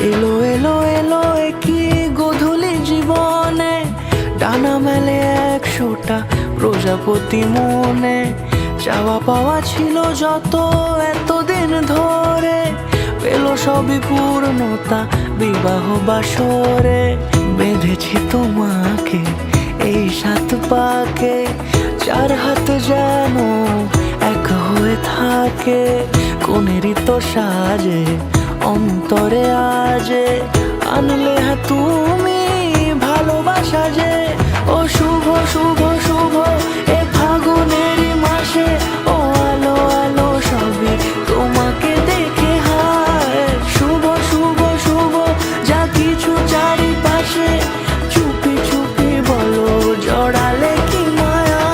এলো এলো এলো কি গোধূলি জীবনে, ডানা মেলে 100টা প্রজাপতি মনে। চাওয়া পাওয়া ছিল যত এতদিন ধরে, পেল সবই পূর্ণতা বিবাহ বাসরে। বেঁধেছি তোমাকে এই 7 পাকে, 4 হাত যেন এক হয়ে থাকে। কোনেরই তো সাজে অন্তরে আজে, আনলে তুমি ভালোবাসা যে। ও শুভ শুভ শুভ এ ফাগুনেরই মাসে, ও আলো আলো সবই তোমাকে দেখে হায়। শুভ শুভ শুভ যা কিছু চারিপাশে, চুপি চুপি বলো জড়ালে কি মায়া।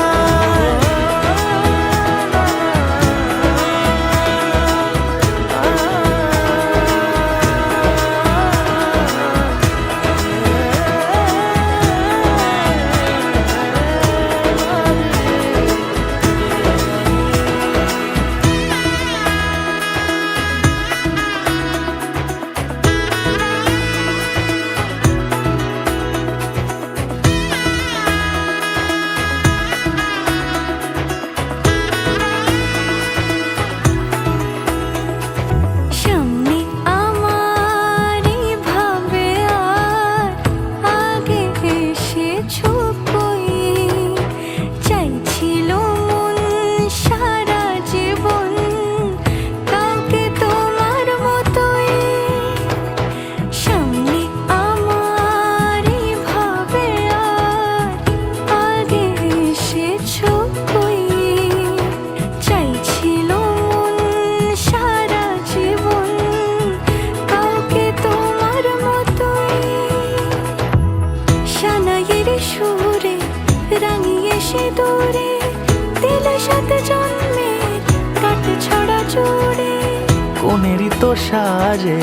কোনেরই তো সাজে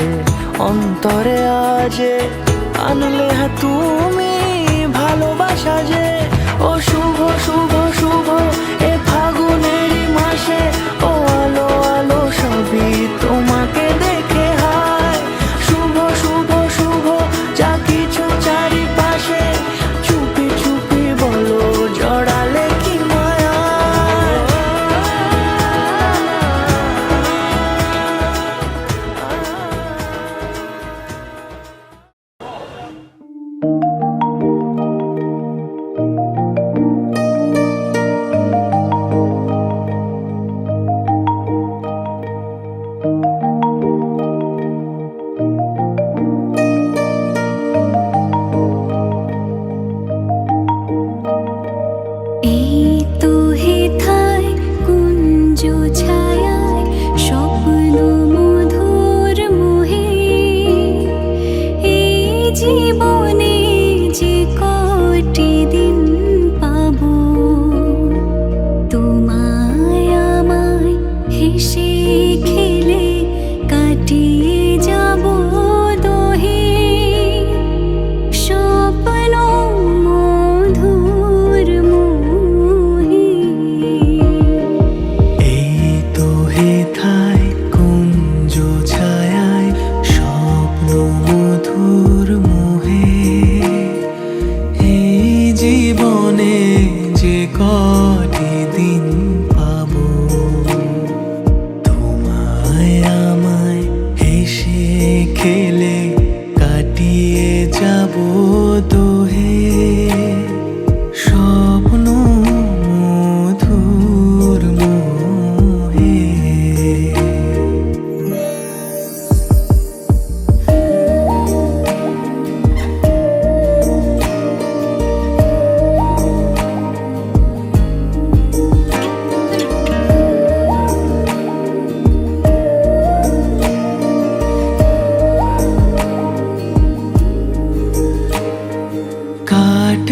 অন্তরে আজে, আনলে তুমি ভালোবাসা যে। ও শুভ শুভ শুভ এ ফাগুনেরই মাসে, ও আলো আলো সবই তোমাকে দেখে হায়। শুভ শুভ শুভ যা কিছু চারিপাশে, চুপি চুপি বলো জড়ালে কি মায়া।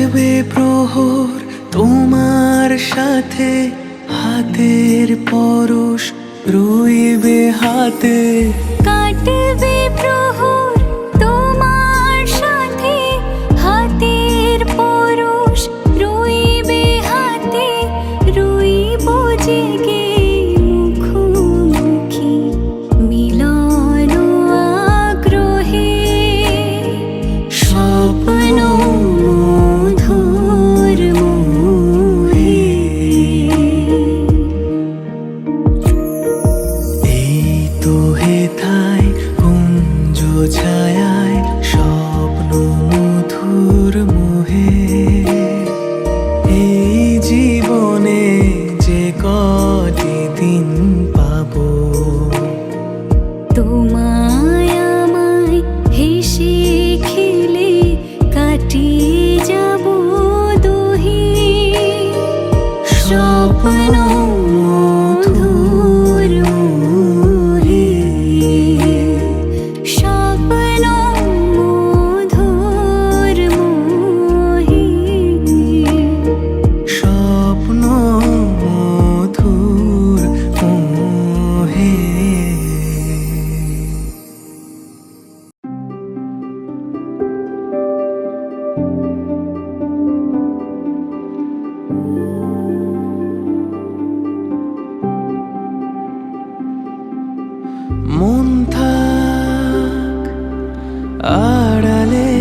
কাটবে প্রহর তোমার সাথে, হাতের পরশ রইবে হাতে। কাটবে প্রহর তোমার সাথে, হাতের পরশ রইবে হাতে। রইব জেগে মুখোমুখি মিলন আগ্রহে। স্বপ্ন মধুর মোহে। এই তো হেথায় কুঞ্জ ছায়ায় স্বপ্ন মধুর মোহে। এই জীবনে যে কটি দিন পাবো, তোমায় আমায় হেসে খেলে কাটিয়ে যাব দুহি। স্বপ্ন মধুর মোহে। স্বপ্ন মধুর মোহে। স্বপ্ন মধুর মোহে। মন থাক আড়ালে,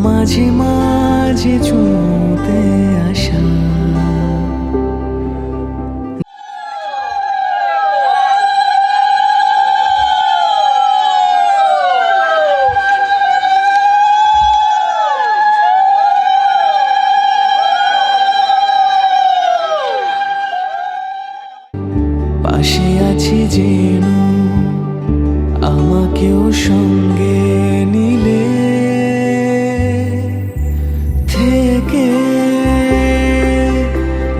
মাঝে মাঝে ছুঁতে আসা। পাশে আছি যেন আমাকেও সঙ্গে নিলে, থেকে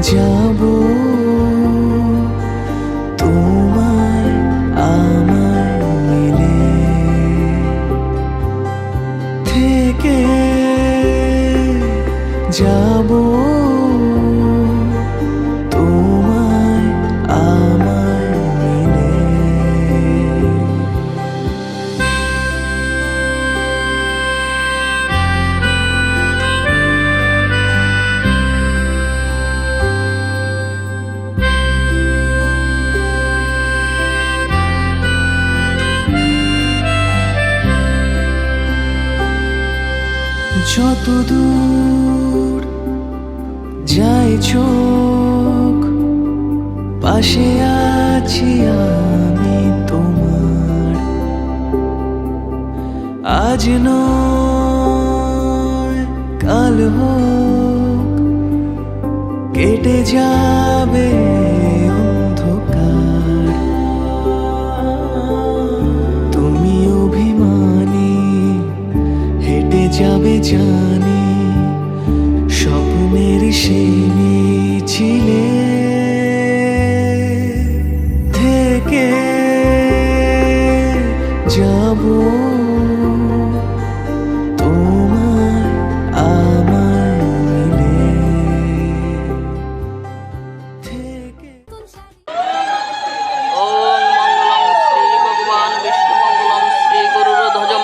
যাব তোমায় আমায় মিলে। থেকে যাব তোমায় আমায় মিলে। যত দূর যায় চোখ, পাশে আছি আমি তোমার। আজ নয় কাল হোক, কেটে যাবে অন্ধকার। তুমি অভিমানী হেঁটে যাবে জানি, স্বপ্নের সিঁড়ি ছিলে। থেকে যাব তোমায় আমায় মিলে। থেকে ওম মঙ্গলং শ্রী ভগবান বিষ্ণু মঙ্গলং শ্রী গরুড়ধ্বজম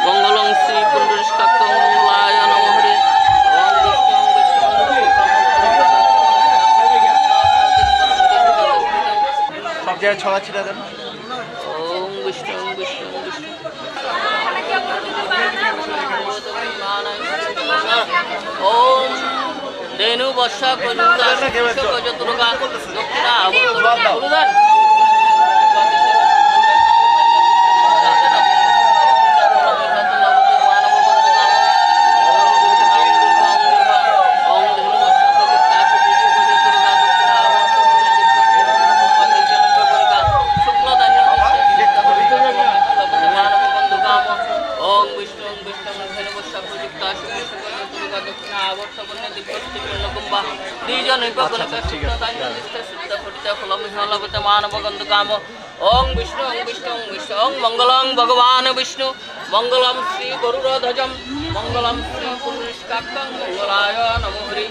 মঙ্গলং শ্রী পুণ্ডরীকাক্ষং মঙ্গলায় নমঃ হরে। ওম বিষ্ণুং সব জায়গায় ছড়া ছিটা দেন। ওম বিষ্ণুং বিষ্ণুং বিষ্ণু ওম রেণু বর্ষা প্রযুক্তা দুর্গা দক্ষিণা অনুদান। ओं विष्णु ओं विष्णु ओं विष्णु ओं मंगलं भगवान विष्णु মঙ্গলম শ্রী গরুড়ধ্বজম মঙ্গলম শ্রী পুরুষ্কাক্ষং মঙ্গলায় নমো হরি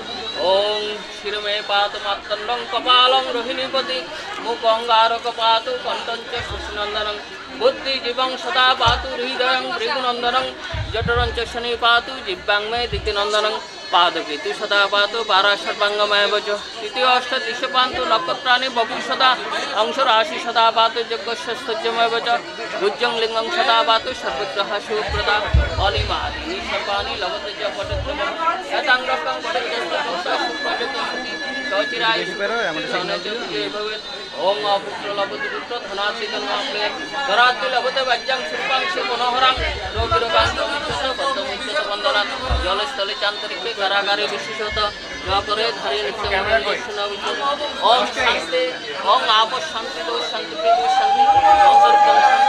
ওং শিরমে পাত মাত্তণ্ডং কপালং রোহিণীপতি মুখঙ্গারক পাতু কণ্ঠং চ শশীনন্দনং বুদ্ধিজীবং সদা পাতু হৃদয়ং ভৃগুনন্দনং জঠরং চ শনি পাতু জিব্বাং মে দিতিনন্দনং পাদকেতু সদা পাতু পারাসর্বাঙ্গময় বচ তৃতীয় অষ্ট দিশ পান্তু নক্ষত্রাণি বপু সদা অংশরাশি সদা পাতু যজ্ঞস্যস্তজ্জময় বচ গুজ্জং লিঙ্গং সদা পাতু সর্বগ্রহ শুভপ্রদা অলিমাদিনি সর্বাণি লভতে চ পটত্রম এতাঙ্গকং পটত্রস্য সুপ্রযত সতি সচিরায় ভবেৎ ওং অপুত্র লভতে পুত্র ধনাত্তি ধনাপ্লে ধরাত্তি লভতে বজ্জং শিল্পাং সে মনোহরাং রোগীরোগান্ত বদ্ধমুচ্যত বন্দনাৎ জলস্থলে চান্তরিকে কারাগারে বিশেষত করে ধারে ওং শান্তি ওং আপস শান্তি দোষ শান্তি প্রীতি শান্তি অন্তর্গম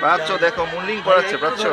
প্রাচ্য দেখো মুনলিং পড়াচ্ছে প্রাচ্য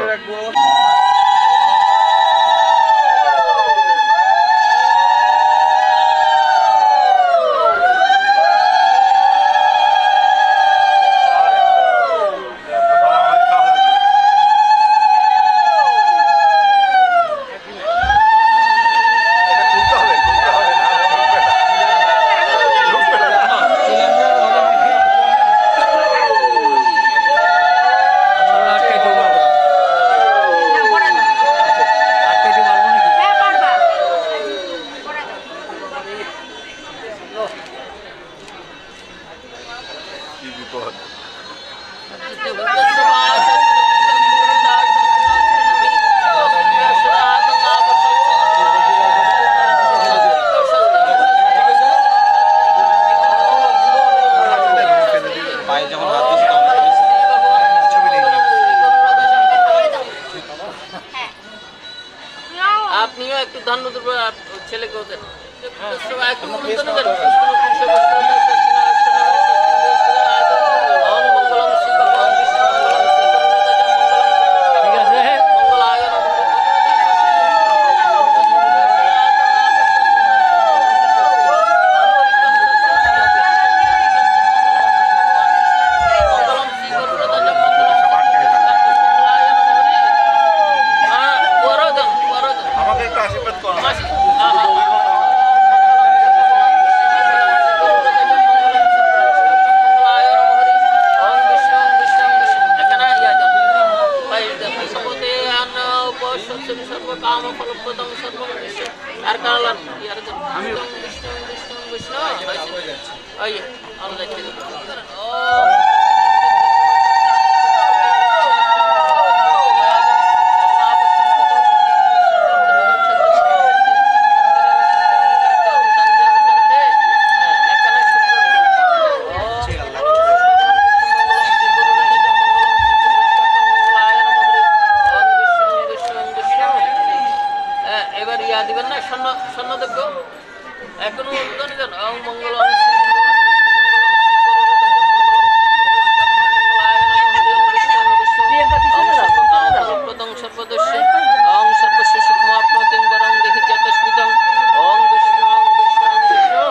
আপনিও একটু ধন্য ছেলেকে ওদের একটু মন্ত্র দিবেন না স্বর্ণদেব এখনো উদ্বোধনী দেন মঙ্গল সর্বদস্য ওং সর্বশেষ কুমাপ্রতিং বরং দেখি চতুষ্পিতং ওং বিষ্ণু বিষ্ণু বিষ্ণু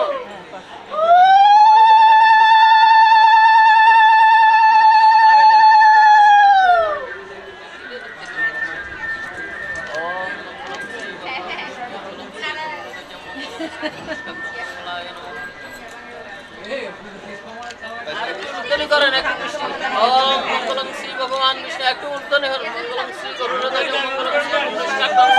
আর একটু উর্ধনি করেন একটু কৃষ্ণ ওম মঙ্গলম শ্রী ভগবান বিষ্ণু একটু উর্ধনি হল মঙ্গলম শ্রী গরুড়ধ্বজ মঙ্গলম শ্রী পুরুষকাক্ষং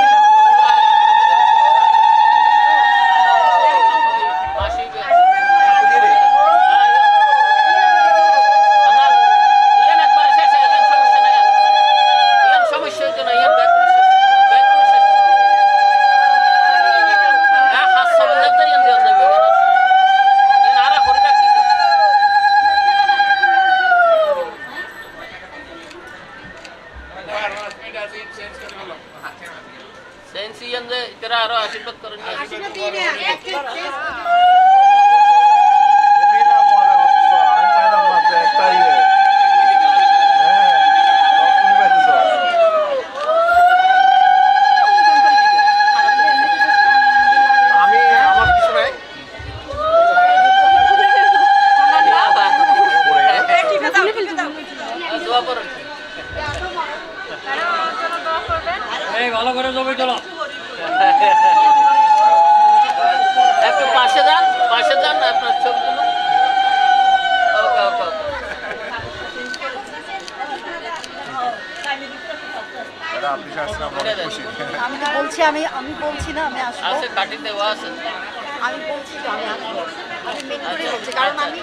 আরো আশীর্বাদ করেন আমি পাইলাম মাত্র একটা ইয়ে। হ্যাঁ, সব তুমি পাইতেছো। আমি আমার কিছু নাই দোয়া করেন ভালো করে জমি চলো একটু পাশে যান আপনার ছবিগুলো ওকে ওকে ওকে দাদা, আপনি আসছেন, আমরা অনেক খুশি। আমি তো বলছি আমি বলছি না আমি আসবো আছে কাটি দেওয়া আছে আমি বলছি তো আমি আসবো আমি মেন করে বলছি কারণ আমি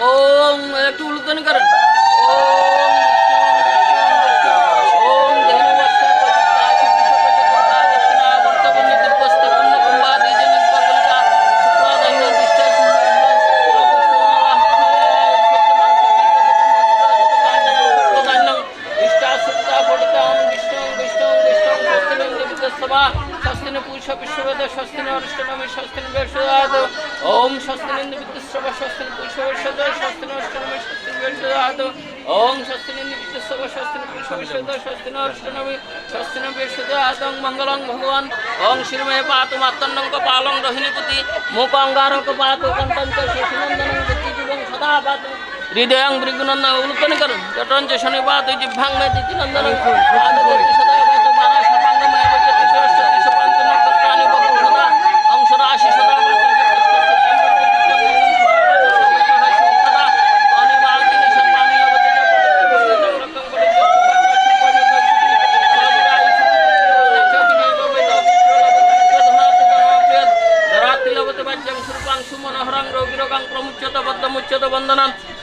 ওম একটু উল্লেখ করেন ओम स्वस्तिनिंद विद्युस्रव स्वस्तिन पुरुषवशद स्वस्तिन अष्टनमी स्वस्तिन वेशदाद ओम स्वस्तिनिंद विद्युस्रव स्वस्तिन पुरुषवशद स्वस्तिन अष्टनमी स्वस्तिन वेशदाद मंगलं भगवान ओम शिरमय पातु मातन्नं कपालं रोहिणीपति मुखांगारं कपातु कंठं च शशिनंदनं विद्युजं सदा पातु हृदयं भृगुनन्दनं उल्कन करं जटं च शनिपातु जिह्वां मे दितिनन्दनं आदगति सदा पातु पाराशपाङ्गमय वचति सरस्वती सपान्तन कत्राणि बहु सदा अंशराशि सदा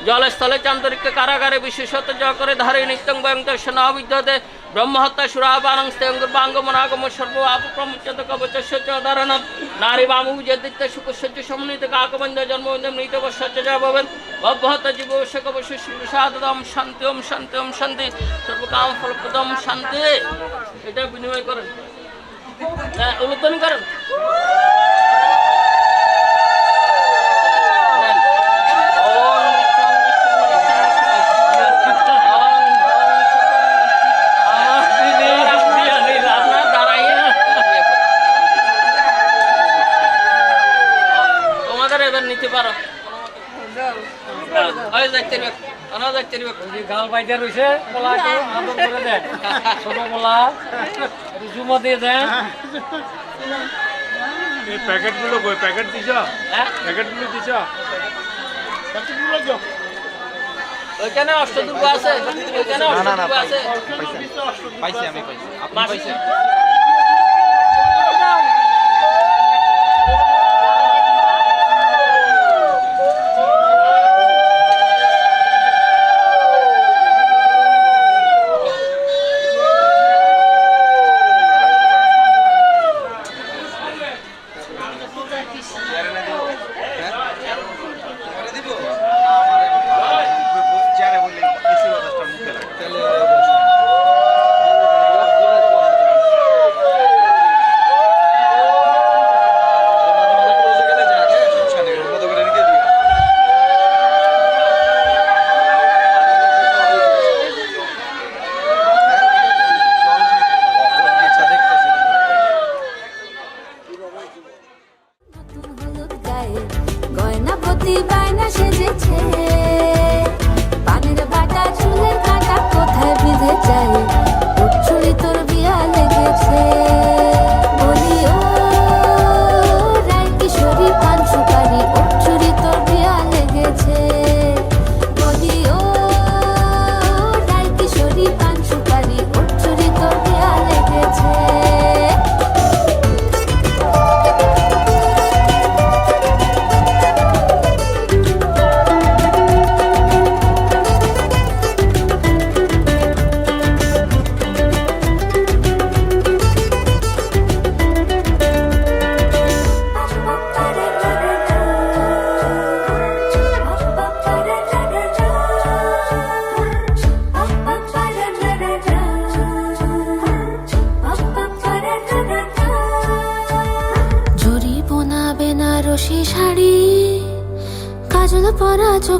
जलस्थले चांतरिक कारागारे विशेषत जकरे धारे नित्यं वयं दर्शन विद्यते ब्रह्महत्या सुरापानं स्तेङ्गुर्वाङ्गमनागम सर्वपाप प्रमुच्यते कवचस्य च धारण नारी वामुजदित्य सुखस्य समन्वित काकबन्ध जन्मबन्ध मृतवस्य च भवेत् भवहत जीवस्य कवस्य शिवसाददं शान्ति ओम शान्ति ओम शान्ति सर्वकाम फलप्रदम शान्ति এটা বিনিময় করেন উল্লেখ করেন নিতে পারো গাল বাইতে রয়েছে কলা আদর করে দেয় ছোট কলা জুমা দিয়ে দেয় এই প্যাকেটগুলো কই প্যাকেট দিছ প্যাকেটগুলো দিছ ওইখানে অষ্টদুর্গ আছে ওইখানে অষ্টদুর্গ আছে পাইছি আমি পাইছি আপনি পাইছেন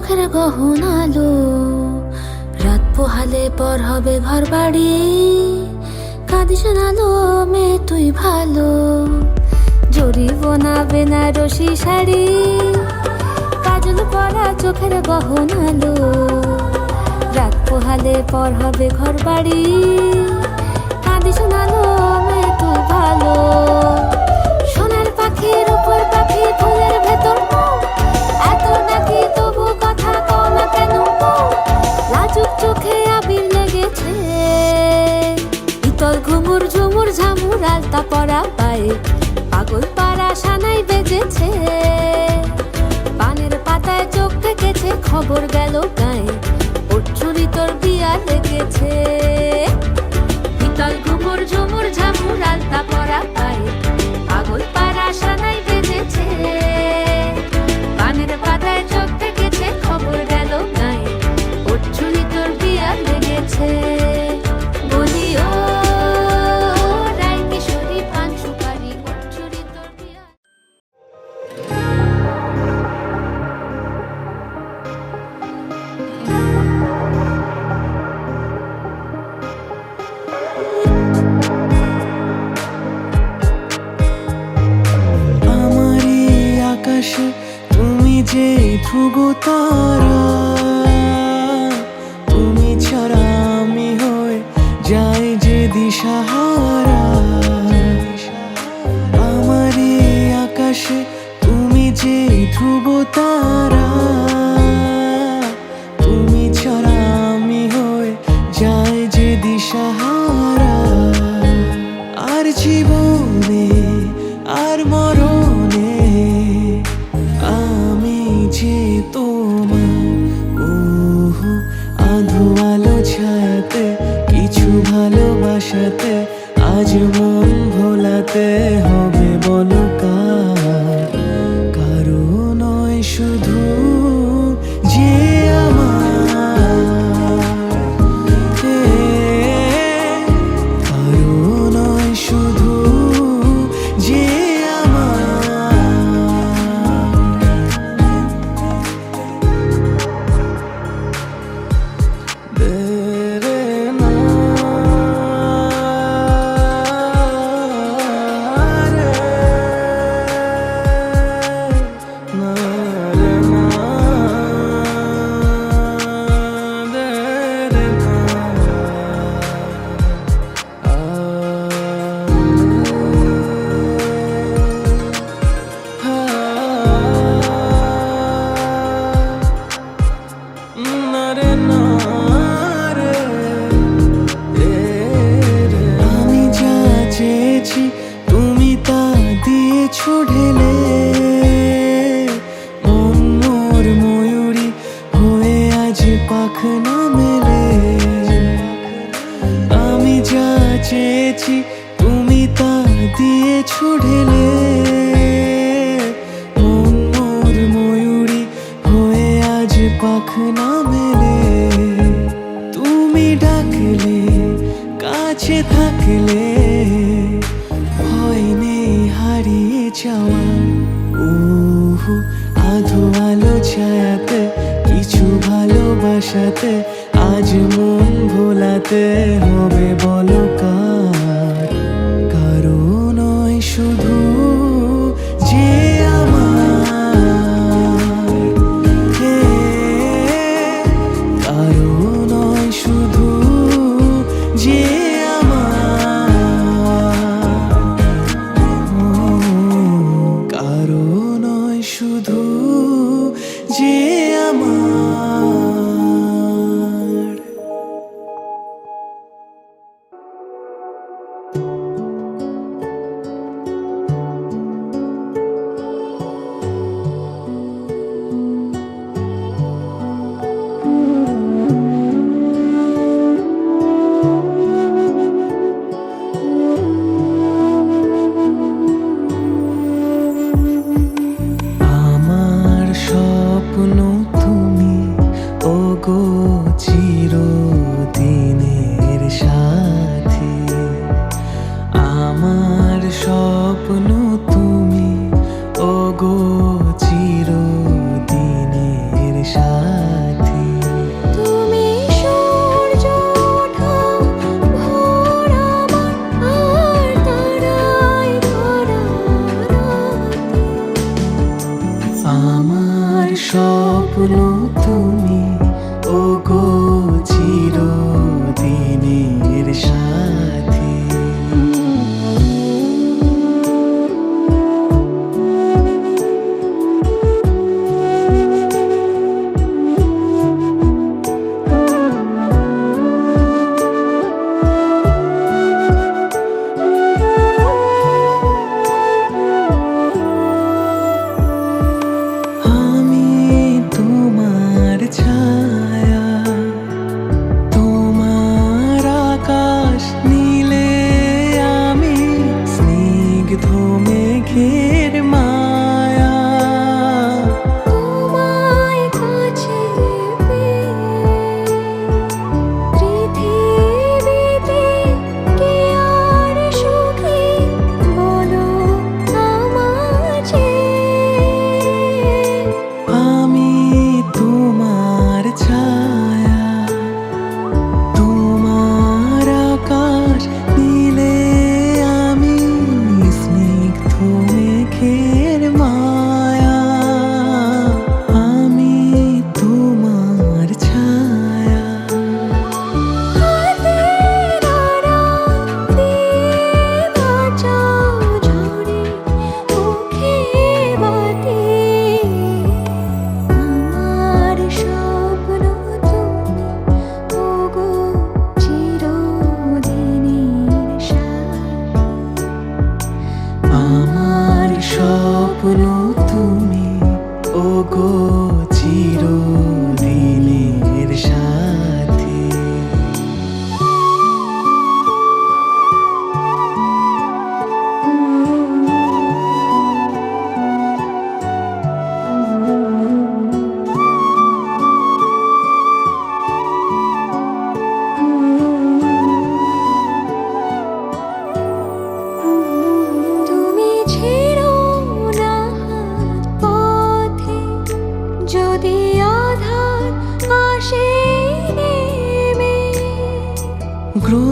চোখের গহন আলো, রাত পোহালে পর হবে ঘর বাড়ি। কাঁদিস না লো মেয়ে তুই ভালো, জরিব না বেনারসি শাড়ি। কাজল পরা চোখের গহন আলো, রাত পোহালে পর হবে ঘর বাড়ি। কাঁদিস না লো মেয়ে তুই ভালো, সোনার পাখির উপর পাখি ফুলের ভেতর মন। এত নাকি তবু কথা কও না কেন বউ? লাজুক চোখে আবির লেগেছে, ইতল ঘুমুর ঝুমুর ঝামুর আলতা পরা পায়ে, পাগল পাড়া সানাই বেজেছে। পানের পাতায় চোখ থেকেছে, খবর গেল গায়ে, ওর চুরি তোর বিয়া লেগেছে। ইতল ঘুমুর ঝুমুর ঝামুর আলতা পরা পায়ে, পাগল পাড়া সানাই বেজেছে। পানের পাতায় চোখ থেকেছে, খবর গেল গায়ে, ওর চুরি তোর বিয়া লেগেছে। বলি ও রায় কিশোরী পান সুপারি, ওর চুরি তোর বিয়া। আমারই আকাশে তুমি যে ধ্রুব তারা, তুমি ছাড়া আমি হয়ে যাই যে দিশাহারা। আমারই আকাশে তুমি যে ধ্রুব তারা, তুমি ছাড়া আমি হয়ে যাই যে দিশাহারা। আর জীবনে আর মরণে আমি যে তোমার। ওহো আধো আলো ছায়াতে কিছু ভালোবাসাতে, আজ মন ভোলাতে হবে বলো কার? কারো নয় শুধু যে আমার, কারো নয় শুধু যে আমি যা চেয়েছি তুমি তা দিয়েছো ঢেলে। মন মোর ময়ূরী হয়ে আজ পাখনা মেলে। আমি যা চেয়েছি তুমি তা দিয়েছো ঢেলে। মন মোর ময়ূরী হয়ে আজ পাখনা মেলে। তুমি ডাকলে কাছে থাকলে, ভয় নেই হারিয়ে যাওয়ার। ওহো আধো আলো ছায়াতে কিছু ভালোবাসাতে, আজ মন ভোলাতে হবে বলো কার? কারো নয় শুধু যে আমার, কারো নয় শুধু যে কারো নয় শুধু যে আমার। আমার স্বপ্ন তুমি ওগো চিরদিনের সাথী। আমার স্বপ্ন তুমি ওগো চিরদিনের সাথী।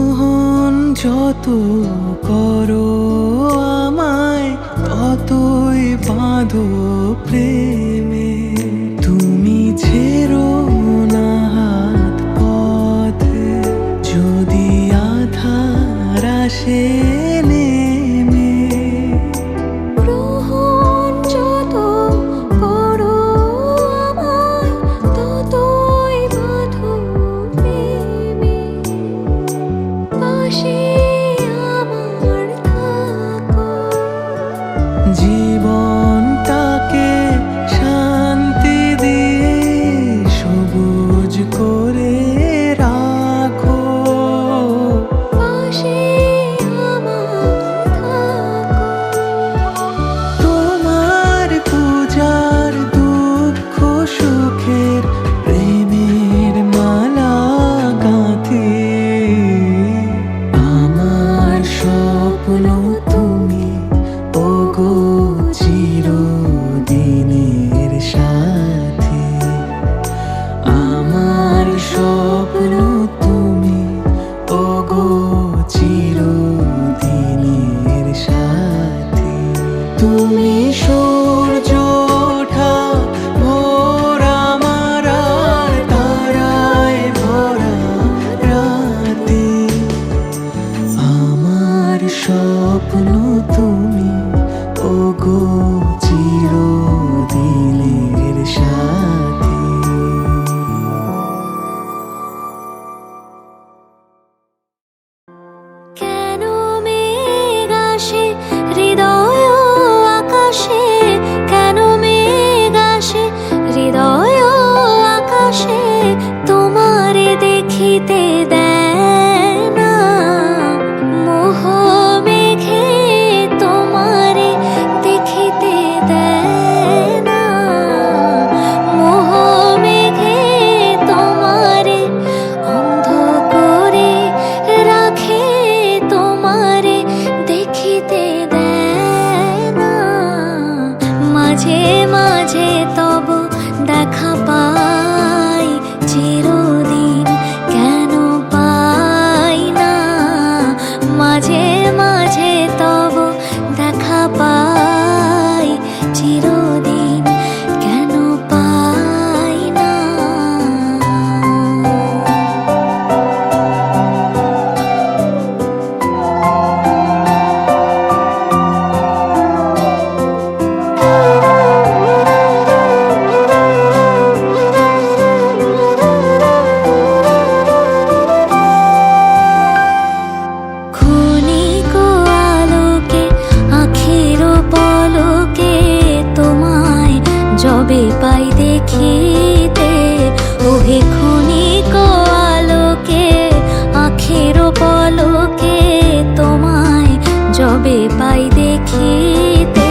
গ্রহণ যত করো আমায় ততই বাঁধো প্রেমে। তুমি ছেড়ো না হাত পথে যদি আধার আসে নেমে। গ্রহণ যত করো আমায় ততই বাঁধো প্রেমে। পাশে আমার থাকো, জীবনটাকে শান্তি দিয়ে সবুজ করে রাখো। পাশে আমার থাকো। তোমার পূজার দুঃখ সুখের প্রেমের মালা গাঁথি। আমার স্বপ্ন তুমি ওগো চিরদিনের সাথী। আমার স্বপ্ন তুমি ওগো চিরদিনের সাথী। তুমি সূর্য ওঠা ভোর আমার আর তারায় ভরা রাতে। আমার স্বপ্ন তুমি ওগো চিরদিনের সাথী। কেন মেঘ আসে হৃদয় আকাশে, কেন মেঘ আসে হৃদয় আকাশে, তোমারে দেখিতে দেয় না। মোহ মেঘে তোমারে দেখিতে দেয় না। মোহ মেঘে তোমারে অন্ধ করে রাখে, তোমারে দেখিতে দেয় না। মাঝে মাঝে তব দেখা পাই চিরদিন কেন পাই না। মাঝে মাঝে তব দেখা পাই চিরদিন কেন পাই না। ক্ষণিক আলোকে আখির পলকে তোমায় যবে পাই দেখিতে। ওহে ক্ষণিক আলোকে আখির পলকে তোমায় যবে পাই দেখিতে।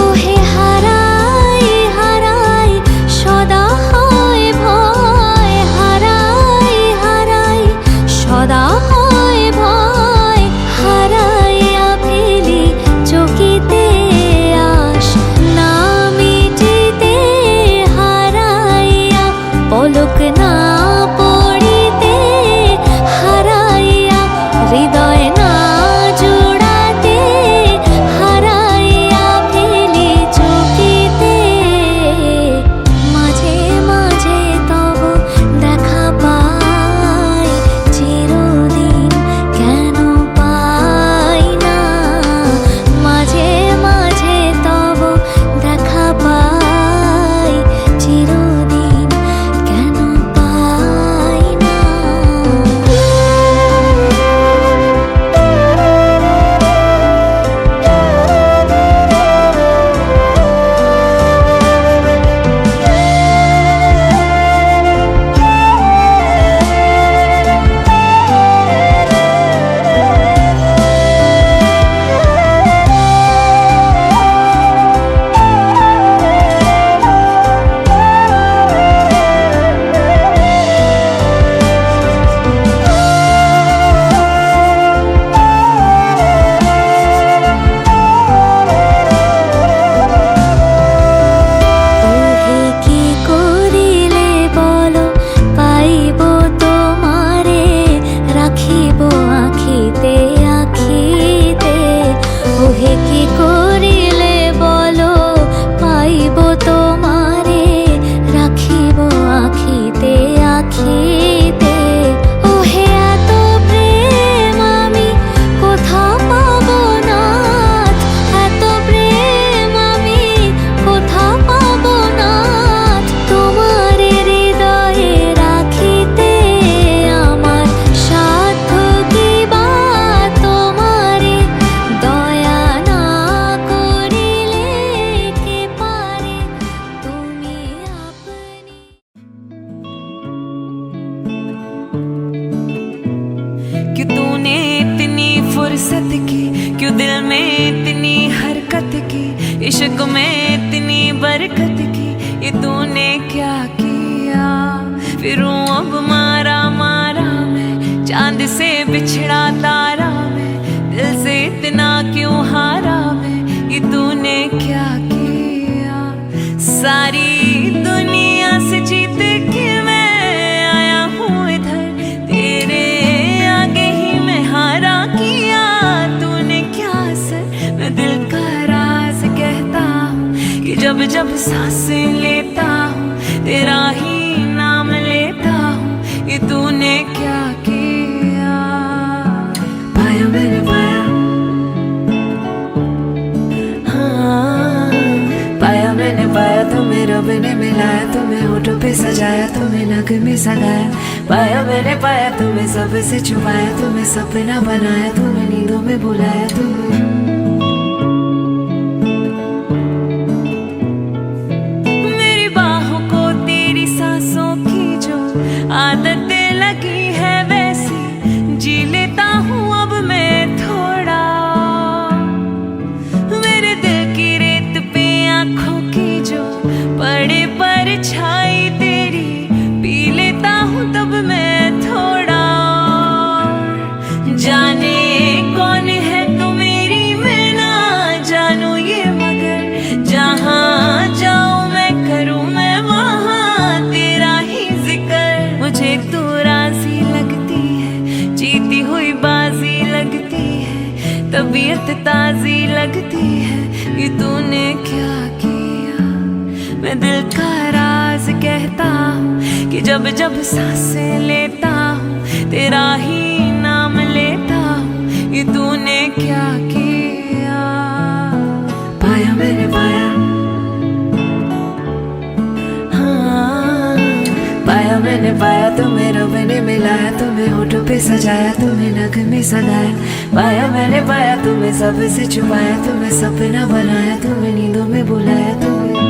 ওহে হারাই হারাই সদা হয় ভয়, হারাই হারাই সদা হয় ভয়। হারাইয়া ফেলি চকিতে আস না মিটিতে, হারাইয়া পলক না পড়িতে, হারাইয়া হৃদয় না জোড়াতে, হারাইয়া ফেলি চকিতে। মাঝে মাঝে তব দেখা পাই চিরদিন কেন तूने इतनी फुर्सत की, क्यों दिल में इतनी हरकत की, इश्क में इतनी बरकत की, ये तूने क्या किया। फिर अब मारा मारा मैं, चांद से बिछड़ा तारा मैं, दिल से इतना क्यों हारा मैं, ये तूने क्या किया। सारी दुनिया से जीत के मैं आया हूँ इधर, तेरे आगे ही मैं हारा किया। तूने क्या असर, मैं दिल का राज कहता हूँ कि जब जब सांसें लेता हूँ तेरा ही नाम लेता हूँ, ये तूने क्या किया। पाया मैंने पाया, हाँ पाया मैंने पाया, तुम्हें रब ने मिलाया, तुम्हें होठों पे सजाया, तुम्हें नग में सगाया। पाया मैंने पाया, तुम्हें सबसे छुपाया, तुम्हें सपना बनाया, तुम्हें नींदों में बुलाया। तुम्हें मेरी बाहों को तेरी सांसों की जो आदत लगी है वैसी जी लेता हूँ अब मैं थोड़ा। मेरे दिल की रेत पे आँखों की जो पड़े परछाई तेरी पी लेता हूँ तब मैं थोड़ा। जाने कौन है तू मेरी मैं ना जानू ये, मगर जहाँ जाऊँ मैं करूँ मैं वहाँ तेरा ही जिक्र। मुझे तू राजी लगती है, जीती हुई बाजी लगती है, तबीयत ताजी लगती है, ये तूने क्या किया। मैं दिल का राज कहता हूँ कि जब जब सांसें लेता हूँ तेरा ही नाम लेता हूँ, ये तूने क्या किया। पाया मैंने पाया, हाँ पाया मैंने पाया, तुम्हें रब ने मिलाया, तुम्हें होठों पे सजाया, तुम्हें नग में सगाया। पाया मैंने पाया, तुम्हें सबसे छुपाया, तुम्हें सपना बनाया, तुम्हें नींदों में बुलाया। तुम्हें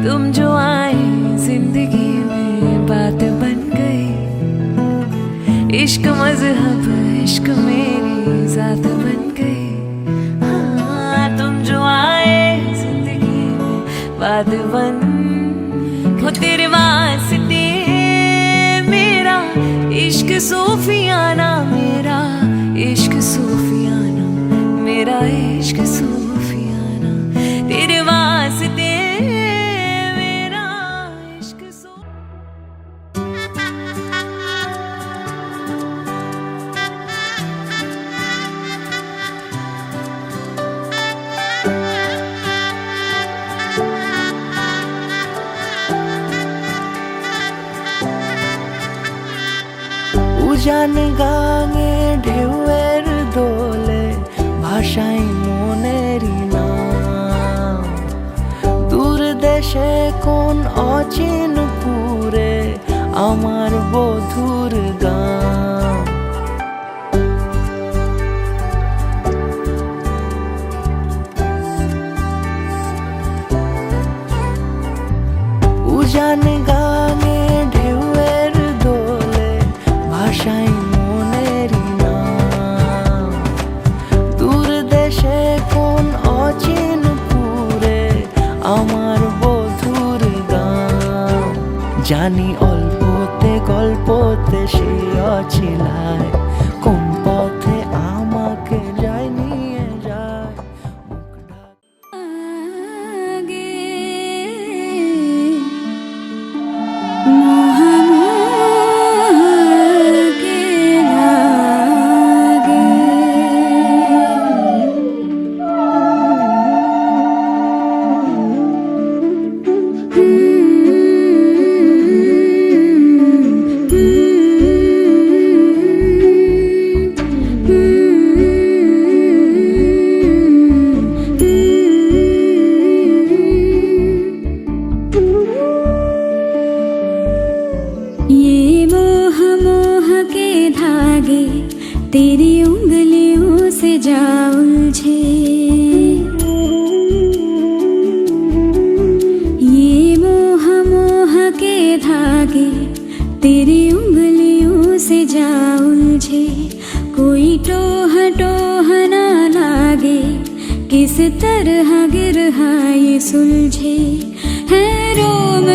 तुम जो आए जिंदगी में बात बन गई, इश्क मजहब इश्क मेरी जात बन गई। हाँ तुम जो आए जिंदगी में बात बन, हो तेरे वास्ते मेरा इश्क सूफियाना, मेरा इश्क सूफियाना, मेरा इश्क सूफियाना, तेरे वास्ते मेरा इश्क উজান গাঙে ঢেউয়ের দোলে ভাষাই মনেরই নাম। দূর দেশে কোন অচিন পুরে আমার বধুর গান। উজান গাঙে ঢেউয়ের দোলে ভাষাই মনেরই নাম। দূর দেশে কোন অচিন পুরে আমার বধুর গান। জানি অল্পতে গল্পতে সে অছিলায়, কোন পথে আমাকে যায় নিয়ে যায়। तेरी उंगलियों से जा उलझे, ये मोह मोह के धागे आगे तेरी उंगलियों से जा उलझे, कोई टोह टोह ना लागे, किस तरह गिरहा ये सुलझे है रोम